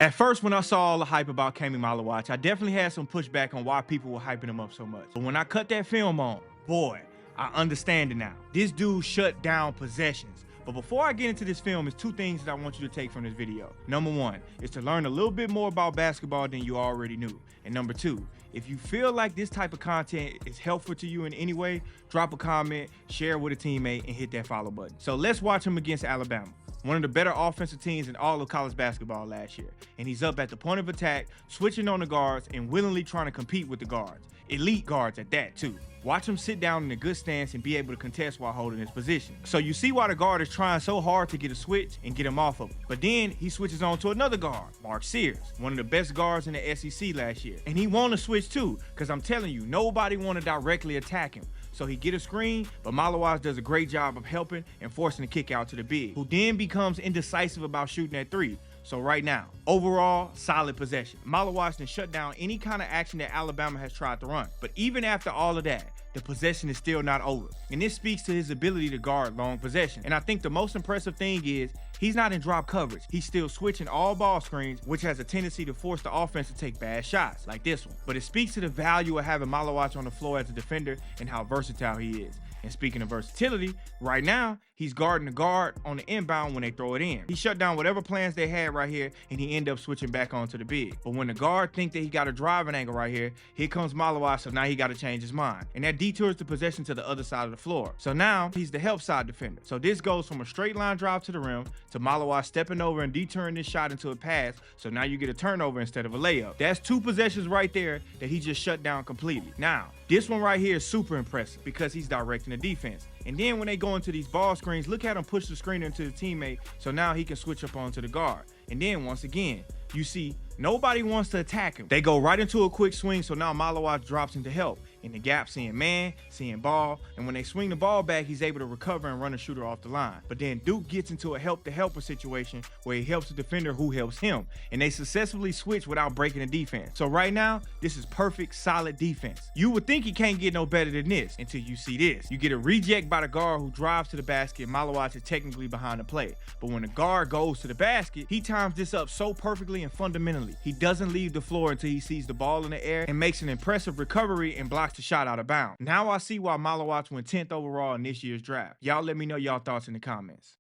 At first, when I saw all the hype about Khaman Maluach, I definitely had some pushback on why people were hyping him up so much. But when I cut that film on, boy, I understand it now. This dude shut down possessions. But before I get into this film, there's two things that I want you to take from this video. Number one is to learn a little bit more about basketball than you already knew. And number two, if you feel like this type of content is helpful to you in any way, drop a comment, share with a teammate, and hit that follow button. So let's watch him against Alabama, one of the better offensive teams in all of college basketball last year. And he's up at the point of attack, switching on the guards and willingly trying to compete with the guards. Elite guards at that too. Watch him sit down in a good stance and be able to contest while holding his position. So you see why the guard is trying so hard to get a switch and get him off of him. But then he switches on to another guard, Mark Sears, one of the best guards in the SEC last year. And he want to switch too, because I'm telling you, nobody want to directly attack him. So he get a screen, but Maluach does a great job of helping and forcing the kick out to the big, who then becomes indecisive about shooting that three. So right now, overall, solid possession. Maluach then shut down any kind of action that Alabama has tried to run. But even after all of that, the possession is still not over. And this speaks to his ability to guard long possession. And I think the most impressive thing is he's not in drop coverage. He's still switching all ball screens, which has a tendency to force the offense to take bad shots, like this one. But it speaks to the value of having Maluach on the floor as a defender and how versatile he is. And speaking of versatility, right now, he's guarding the guard on the inbound when they throw it in. He shut down whatever plans they had right here, and he ended up switching back onto the big. But when the guard think that he got a driving angle right here comes Maluach, so now he got to change his mind. And that detours the possession to the other side of the floor. So now, he's the help side defender. So this goes from a straight line drive to the rim to Maluach stepping over and detouring this shot into a pass, so now you get a turnover instead of a layup. That's two possessions right there that he just shut down completely. Now, this one right here is super impressive because he's directing the defense. And then when they go into these ball screens, look at him push the screen into the teammate, so now he can switch up onto the guard. And then once again, you see nobody wants to attack him. They go right into a quick swing, so now Maluach drops into help. In the gap, seeing man, seeing ball, and when they swing the ball back, he's able to recover and run a shooter off the line. But then Duke gets into a help-to-helper situation where he helps the defender who helps him, and they successfully switch without breaking the defense. So right now, this is perfect, solid defense. You would think he can't get no better than this until you see this. You get a reject by the guard who drives to the basket. Maluach is technically behind the play. But when the guard goes to the basket, he times this up so perfectly and fundamentally. He doesn't leave the floor until he sees the ball in the air and makes an impressive recovery and blocks the shot out of bounds. Now I see why Maluach went 10th overall in this year's draft. Y'all let me know y'all thoughts in the comments.